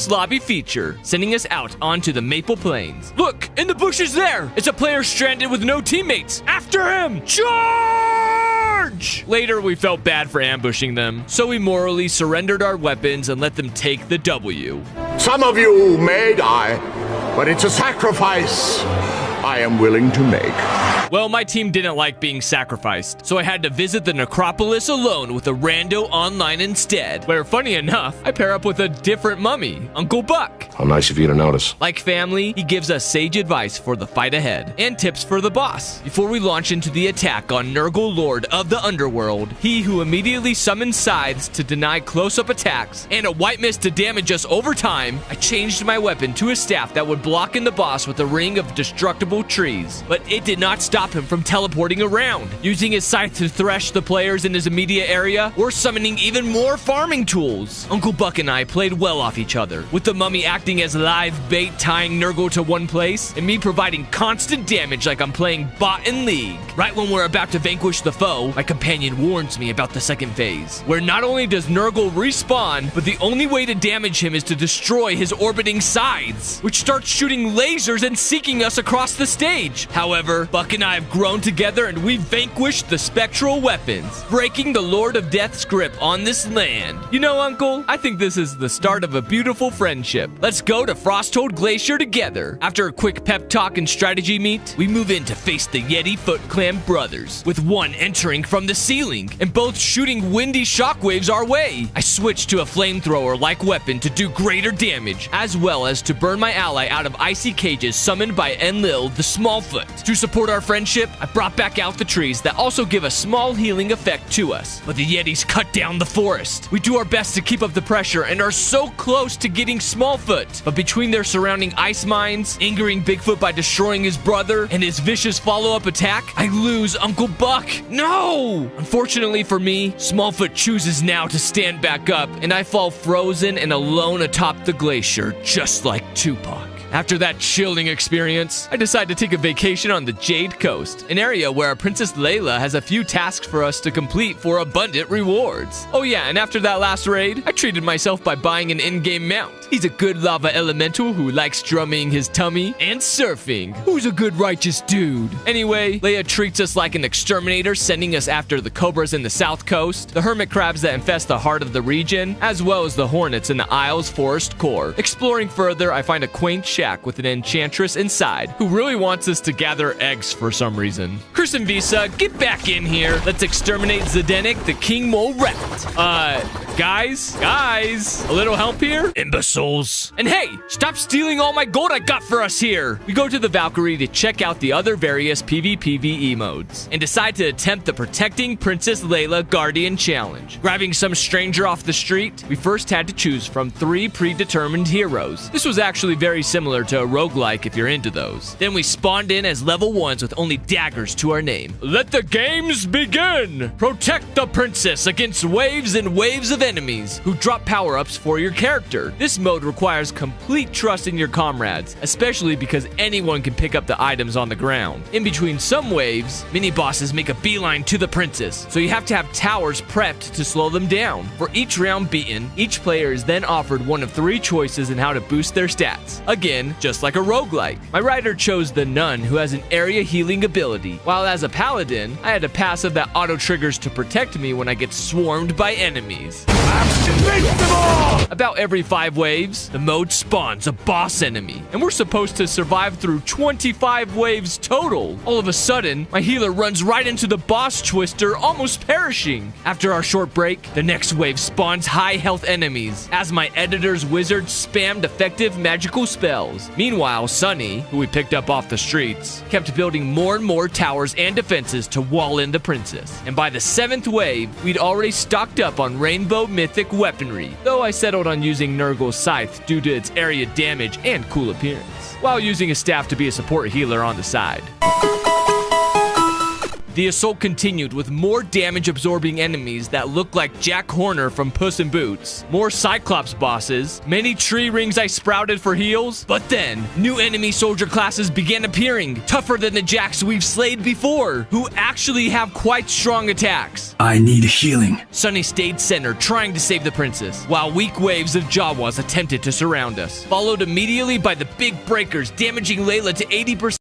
sandbox lobby feature, sending us out onto the Maple Plains. Look, in the bushes there! It's a player stranded with no teammates! After him! Charge! Later, we felt bad for ambushing them, so we morally surrendered our weapons and let them take the W. Some of you may die, but it's a sacrifice I am willing to make. Well, my team didn't like being sacrificed, so I had to visit the necropolis alone with a rando online instead, where, funny enough, I pair up with a different mummy, Uncle Buck. How nice of you to notice. Like family, he gives us sage advice for the fight ahead, and tips for the boss. Before we launch into the attack on Nurgle, Lord of the Underworld, he who immediately summons scythes to deny close-up attacks, and a white mist to damage us over time, I changed my weapon to a staff that would block in the boss with a ring of destructible trees. But it did not stop him from teleporting around, using his scythe to thresh the players in his immediate area, or summoning even more farming tools. Uncle Buck and I played well off each other, with the mummy acting as live bait tying Nurgle to one place, and me providing constant damage like I'm playing bot in League. Right when we're about to vanquish the foe, my companion warns me about the second phase, where not only does Nurgle respawn, but the only way to damage him is to destroy his orbiting scythes, which starts shooting lasers and seeking us across the stage. However, Buck and I have grown together and we vanquished the spectral weapons, breaking the Lord of Death's grip on this land. You know, Uncle, I think this is the start of a beautiful friendship. Let's go to Frosthold Glacier together. After a quick pep talk and strategy meet, we move in to face the Yeti Foot Clan brothers, with one entering from the ceiling and both shooting windy shockwaves our way. I switched to a flamethrower-like weapon to do greater damage, as well as to burn my ally out of icy cages summoned by Enlil the Smallfoot. To support our friendship, I brought back out the trees that also give a small healing effect to us. But the Yetis cut down the forest. We do our best to keep up the pressure and are so close to getting Smallfoot. But between their surrounding ice mines, angering Bigfoot by destroying his brother, and his vicious follow-up attack, I lose Uncle Buck. No! Unfortunately for me, Smallfoot chooses now to stand back up, and I fall frozen and alone atop the glacier, just like Tupac. After that chilling experience, I decide to take a vacation on the Jade Coast, an area where Princess Layla has a few tasks for us to complete for abundant rewards. Oh yeah, and after that last raid, I treated myself by buying an in-game mount. He's a good lava elemental who likes drumming his tummy and surfing. Who's a good righteous dude? Anyway, Leia treats us like an exterminator, sending us after the cobras in the south coast, the hermit crabs that infest the heart of the region, as well as the hornets in the Isles forest core. Exploring further, I find a quaint shack with an enchantress inside who really wants us to gather eggs for some reason. Chris and Visa, get back in here. Let's exterminate Zdenek, the King Mole Rat. Guys, a little help here? Imbeciles. And hey, stop stealing all my gold I got for us here. We go to the Valkyrie to check out the other various PvPvE modes and decide to attempt the Protecting Princess Layla Guardian Challenge. Grabbing some stranger off the street, we first had to choose from 3 predetermined heroes. This was actually very similar to a roguelike if you're into those. Then we spawned in as level 1s with only daggers to our name. Let the games begin! Protect the princess against waves and waves of enemies who drop power-ups for your character. This mode requires complete trust in your comrades, especially because anyone can pick up the items on the ground. In between some waves, mini-bosses make a beeline to the princess, so you have to have towers prepped to slow them down. For each round beaten, each player is then offered one of 3 choices in how to boost their stats. Again, just like a roguelike. My rider chose the Nun, who has an area healing ability, while as a paladin, I had a passive that auto-triggers to protect me when I get swarmed by enemies. About every 5 waves, the mode spawns a boss enemy, and we're supposed to survive through 25 waves total. All of a sudden, my healer runs right into the boss twister, almost perishing. After our short break, the next wave spawns high health enemies, as my editor's wizard spammed effective magical spells. Meanwhile, Sunny, who we picked up off the streets, kept building more and more towers and defenses to wall in the princess. And by the 7th wave, we'd already stocked up on rainbow mythic weaponry, though I settled on using Nurgle's scythe due to its area damage and cool appearance, while using a staff to be a support healer on the side. The assault continued with more damage-absorbing enemies that looked like Jack Horner from Puss in Boots, more Cyclops bosses, many tree rings I sprouted for heals, but then new enemy soldier classes began appearing, tougher than the Jacks we've slayed before, who actually have quite strong attacks. I need healing. Sunny stayed center, trying to save the princess, while weak waves of Jawas attempted to surround us, followed immediately by the big breakers, damaging Layla to 80%.